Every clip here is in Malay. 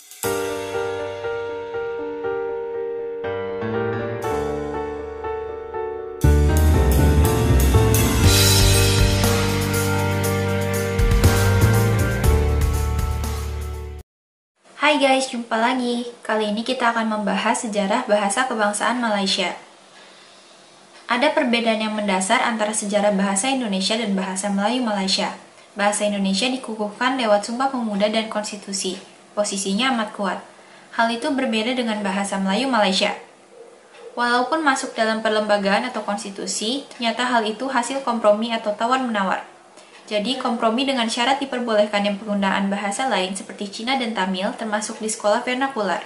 Hai guys, jumpa lagi. Kali ini kita akan membahas sejarah bahasa kebangsaan Malaysia. Ada perbedaan yang mendasar antara sejarah bahasa Indonesia dan bahasa Melayu Malaysia. Bahasa Indonesia dikukuhkan lewat Sumpah Pemuda dan Konstitusi. Posisinya amat kuat. Hal itu berbeda dengan bahasa Melayu Malaysia. Walaupun masuk dalam perlembagaan atau konstitusi, ternyata hal itu hasil kompromi atau tawar-menawar. Jadi, kompromi dengan syarat diperbolehkannya penggunaan bahasa lain seperti Cina dan Tamil termasuk di sekolah vernakular.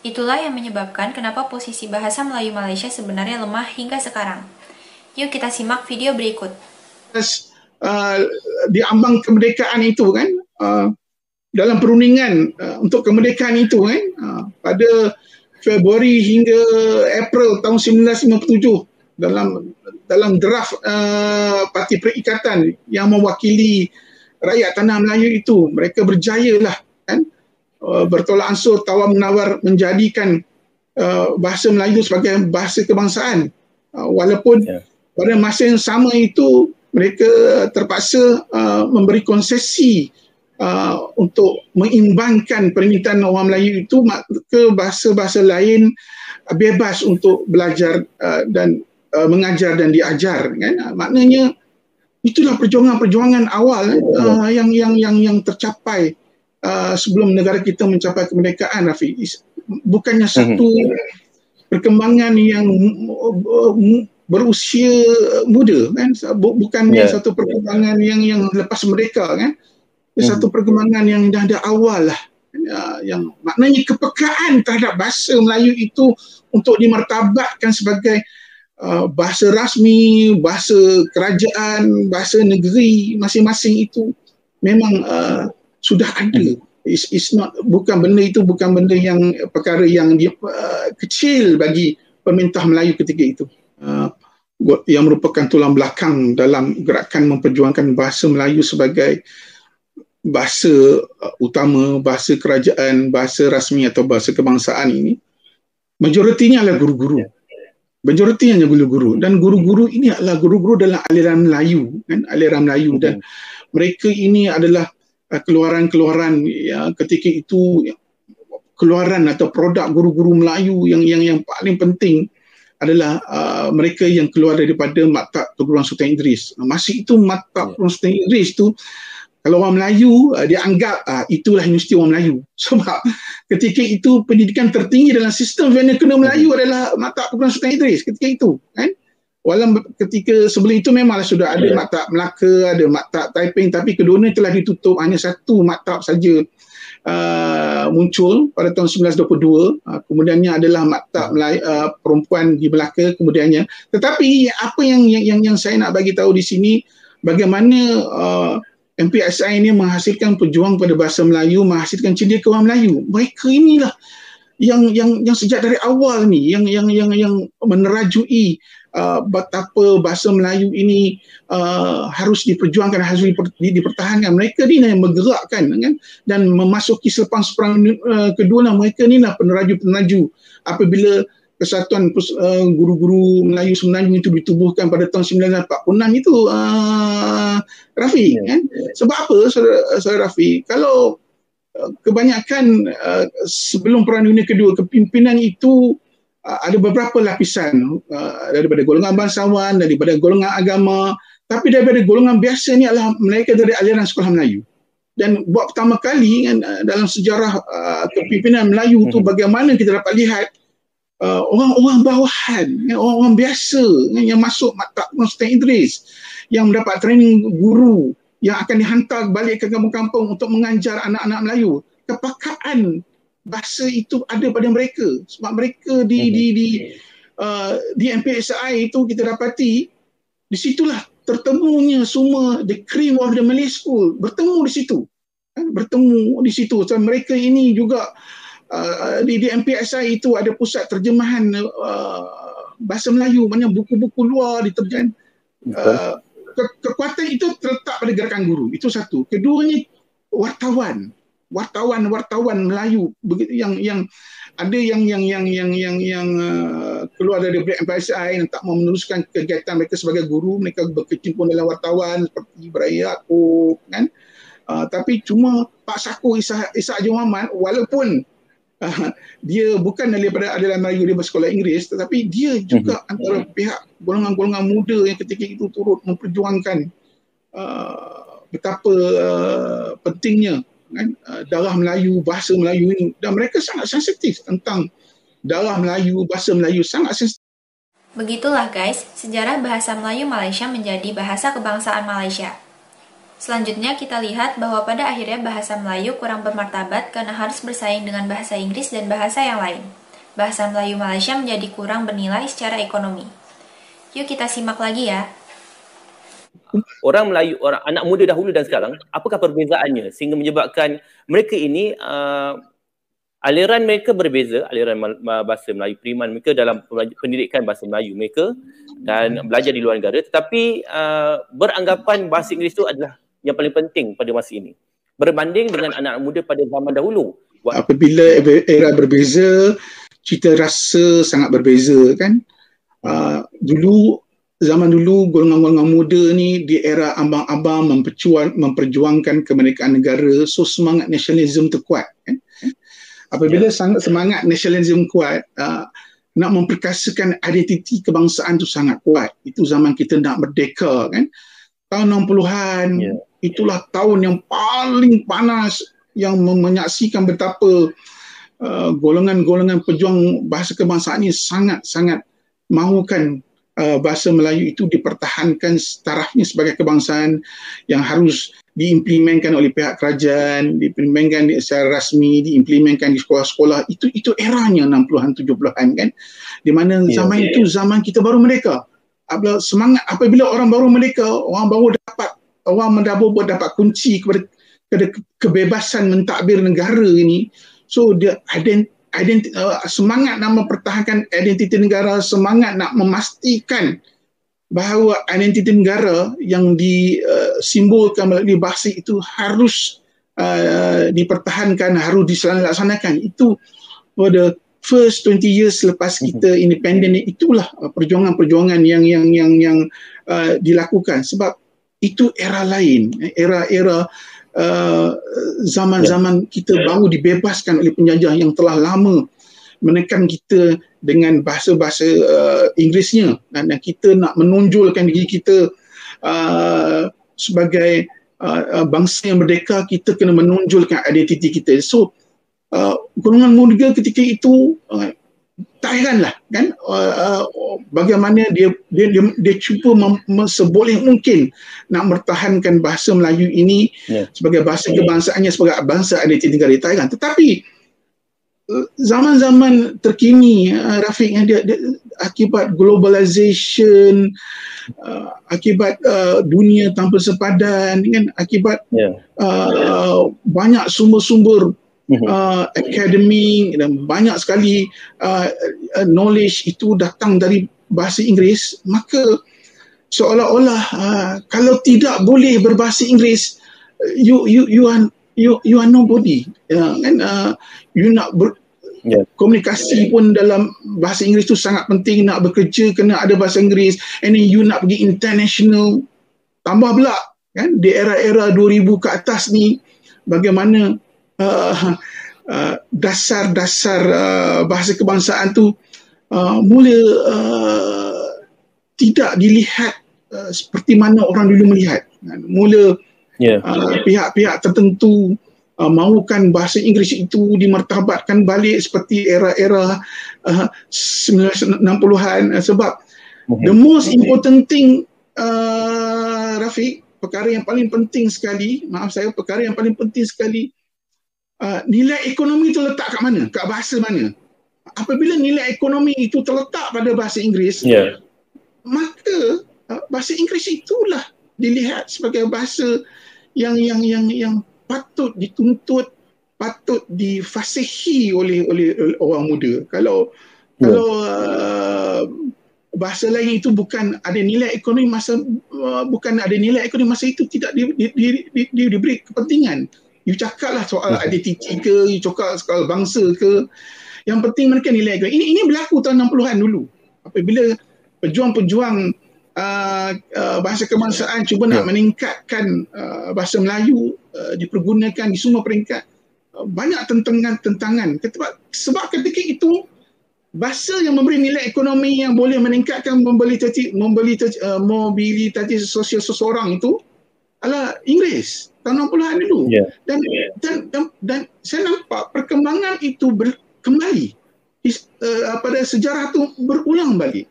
Itulah yang menyebabkan kenapa posisi bahasa Melayu Malaysia sebenarnya lemah hingga sekarang. Yuk kita simak video berikut. Di ambang kemerdekaan itu kan, dalam perundingan untuk kemerdekaan itu kan, pada Februari hingga April tahun 1957 dalam draft Parti Perikatan yang mewakili rakyat tanah Melayu itu, mereka berjayalah kan, bertolak ansur tawar-menawar menjadikan bahasa Melayu sebagai bahasa kebangsaan, walaupun pada masa yang sama itu mereka terpaksa memberi konsesi untuk mengimbangkan permintaan orang Melayu itu ke bahasa-bahasa lain bebas untuk belajar dan mengajar dan diajar kan. Maknanya itulah perjuangan-perjuangan awal yang tercapai sebelum negara kita mencapai kemerdekaan, Rafi. Bukannya satu perkembangan yang berusia muda kan, bukannya satu perkembangan yang lepas merdeka kan. Satu perkembangan yang dah ada awal lah, yang maknanya kepekaan terhadap bahasa Melayu itu untuk dimartabatkan sebagai bahasa rasmi, bahasa kerajaan, bahasa negeri masing-masing itu memang sudah ada. It's not, bukan benda yang perkara yang kecil bagi pemerintah Melayu ketika itu. Yang merupakan tulang belakang dalam gerakan memperjuangkan bahasa Melayu sebagai bahasa utama, bahasa kerajaan, bahasa rasmi atau bahasa kebangsaan ini, majoritinya adalah guru-guru. Majoritinya hanya guru-guru, dan guru-guru ini adalah guru-guru dalam aliran Melayu kan, aliran Melayu, dan mereka ini adalah keluaran-keluaran ketika itu, keluaran atau produk guru-guru Melayu yang paling penting adalah mereka yang keluar daripada maktab perguruan Sultan Idris. Masih itu maktab perguruan Sultan Idris tu, kalau orang Melayu dia anggap itulah universiti orang Melayu, sebab ketika itu pendidikan tertinggi dalam sistem vernakular Melayu adalah maktab perguruan Sultan Idris ketika itu kan. Walaupun ketika sebelum itu memanglah sudah ada maktab Melaka, ada maktab Taiping, tapi keduanya telah ditutup, hanya satu maktab saja muncul pada tahun 1922. Kemudiannya adalah maktab perempuan di Melaka kemudiannya. Tetapi apa yang saya nak bagi tahu di sini, bagaimana MPSI ini menghasilkan pejuang pada bahasa Melayu, menghasilkan cendekia orang Melayu. Mereka inilah yang sejak dari awal ni yang menerajui betapa bahasa Melayu ini harus diperjuangkan, harus dipertahankan. Mereka ni yang bergerakkan kan, dan memasuki selepas perang kedua lah, mereka ni lah peneraju-peneraju apabila Kesatuan Guru-Guru Melayu Semenanjung itu ditubuhkan pada tahun 1946 itu, Rafi kan? Sebab apa, Saudara Rafi? Kalau kebanyakan sebelum Perang Dunia Kedua, kepimpinan itu ada beberapa lapisan, daripada golongan bangsawan, daripada golongan agama, tapi daripada golongan biasa ni adalah mereka dari aliran sekolah Melayu. Dan buat pertama kali kan, dalam sejarah kepimpinan Melayu tu, bagaimana kita dapat lihat orang-orang bawahan, orang-orang biasa yang masuk maktab Sultan Idris, yang mendapat training guru, yang akan dihantar balik ke kampung-kampung untuk mengajar anak-anak Melayu. Kepekaan bahasa itu ada pada mereka, sebab mereka di MPSI itu kita dapati, di situlah tertemunya semua the cream of the Malay School, bertemu di situ. So, mereka ini juga di MPSI itu ada pusat terjemahan bahasa Melayu, banyak buku-buku luar diterjemahan. Kekuatan itu terletak pada gerakan guru, itu satu. Keduanya wartawan. wartawan Melayu begitu yang ada yang keluar dari MPSI yang tak mau meneruskan kegiatan mereka sebagai guru, mereka berkecimpung dalam wartawan seperti Ibrahim Yaakob kan. Tapi cuma Pak Sakur Ishak Haji Muhammad, walaupun dia bukan daripada adalah Melayu, dia bersekolah Inggeris, tetapi dia juga antara pihak golongan-golongan muda yang ketika itu turut memperjuangkan betapa pentingnya kan, darah Melayu, bahasa Melayu ini, dan mereka sangat sensitif tentang darah Melayu, bahasa Melayu, sangat sensitif. Begitulah guys, sejarah bahasa Melayu Malaysia menjadi bahasa kebangsaan Malaysia. Selanjutnya kita lihat bahwa pada akhirnya bahasa Melayu kurang bermartabat karena harus bersaing dengan bahasa Inggris dan bahasa yang lain. Bahasa Melayu Malaysia menjadi kurang bernilai secara ekonomi. Yuk kita simak lagi ya. Orang Melayu, anak muda dahulu dan sekarang, apakah perbezaannya sehingga menyebabkan mereka ini aliran mereka berbeza, aliran bahasa Melayu Priman mereka dalam pendidikan bahasa Melayu mereka dan belajar di luar negara, tetapi beranggapan bahasa Inggeris itu adalah yang paling penting pada masa ini berbanding dengan anak muda pada zaman dahulu. Apabila era berbeza, cita rasa sangat berbeza kan. Zaman dulu golongan-golongan muda ni di era abang-abang memperjuangkan kemerdekaan negara, so semangat nasionalisme tu kuat kan. Apabila semangat nasionalisme kuat, nak memperkasakan identiti kebangsaan tu sangat kuat. Itu zaman kita nak merdeka kan. Tahun 60-an, itulah tahun yang paling panas yang menyaksikan betapa golongan-golongan pejuang bahasa kebangsaan ini sangat-sangat mahukan bahasa Melayu itu dipertahankan tarafnya sebagai kebangsaan yang harus diimplementkan oleh pihak kerajaan, diimplementkan secara rasmi, diimplementkan di sekolah-sekolah. Itu eranya 60-an 70-an kan. Di mana zaman itu zaman kita baru merdeka. Apabila orang baru merdeka, orang baru dapat kunci kepada kebebasan mentadbir negara ini. So dia semangat nak mempertahankan identiti negara, semangat nak memastikan bahawa identiti negara yang disimbolkan melalui bahasa itu harus dipertahankan, harus dilaksanakan. Itu pada first 20 years selepas kita independen, itulah perjuangan-perjuangan yang dilakukan, sebab itu era lain, era zaman-zaman kita baru dibebaskan oleh penjajah yang telah lama menekan kita dengan bahasa-bahasa Inggerisnya, dan kita nak menonjolkan diri kita sebagai bangsa yang merdeka, kita kena menonjolkan identiti kita. So golongan muda ketika itu tak heranlah kan bagaimana dia cuba seboleh mungkin nak mempertahankan bahasa Melayu ini sebagai bahasa kebangsaannya, sebagai bangsa identiti negara. Tak heran. Tetapi zaman-zaman terkini, Rafiq, dia akibat globalization, akibat dunia tanpa sepadan kan, akibat banyak sumber-sumber akademik dan banyak sekali knowledge itu datang dari bahasa Inggeris, maka seolah-olah kalau tidak boleh berbahasa Inggeris, you are nobody, kan. You nak komunikasi pun dalam bahasa Inggeris tu sangat penting, nak bekerja kena ada bahasa Inggeris, and then you nak pergi international, tambah pula kan di era-era 2000 ke atas ni bagaimana dasar-dasar bahasa kebangsaan tu mula tidak dilihat seperti mana orang dulu melihat. Mula pihak-pihak tertentu mahukan bahasa Inggeris itu dimartabatkan balik seperti era-era 1960-an, sebab the most important thing, Rafiq, perkara yang paling penting sekali, nilai ekonomi itu letak kat mana? Kat bahasa mana? Apabila nilai ekonomi itu terletak pada bahasa Inggeris, maka bahasa Inggeris itulah dilihat sebagai bahasa yang patut dituntut, patut difasihi oleh orang muda. Kalau bahasa lain itu bukan ada nilai ekonomi masa itu tidak diberi kepentingan. You cakap lah soal identiti ke, you cakap soal bangsa ke. Yang penting mereka nilai ekonomi. Ini berlaku tahun 60-an dulu. Apabila pejuang-pejuang bahasa kebangsaan cuba nak meningkatkan bahasa Melayu dipergunakan di semua peringkat, banyak tentangan. Sebab ketika itu bahasa yang memberi nilai ekonomi yang boleh meningkatkan mobilitas sosial seseorang itu adalah Inggeris tahun 60-an dulu. Dan saya nampak perkembangan itu kembali pada sejarah itu berulang balik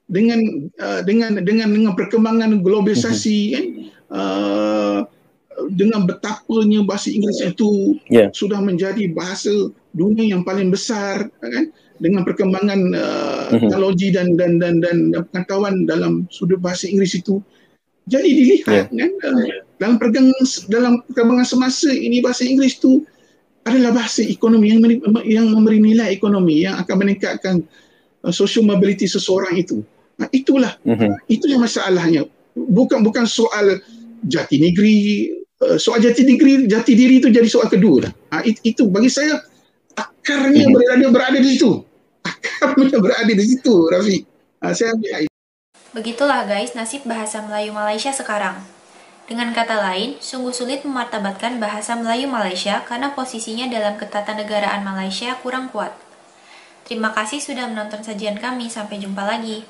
dengan perkembangan globalisasi kan, dengan betapanya bahasa Inggeris itu sudah menjadi bahasa dunia yang paling besar kan, dengan perkembangan teknologi dan pengetahuan dalam sudut bahasa Inggeris itu. Jadi dilihat kan, dalam perkembangan semasa ini bahasa Inggeris itu adalah bahasa ekonomi yang memberi nilai ekonomi yang akan meningkatkan social mobility seseorang itu. Itulah itu yang masalahnya. Bukan soal jati negeri. Soal jati diri itu jadi soal kedua. Itu bagi saya akarnya berada di situ. Akarnya berada di situ, Rafi. Saya ambil. Begitulah guys nasib bahasa Melayu Malaysia sekarang. Dengan kata lain, sungguh sulit memartabatkan bahasa Melayu Malaysia karena posisinya dalam ketatanegaraan Malaysia kurang kuat. Terima kasih sudah menonton sajian kami, sampai jumpa lagi.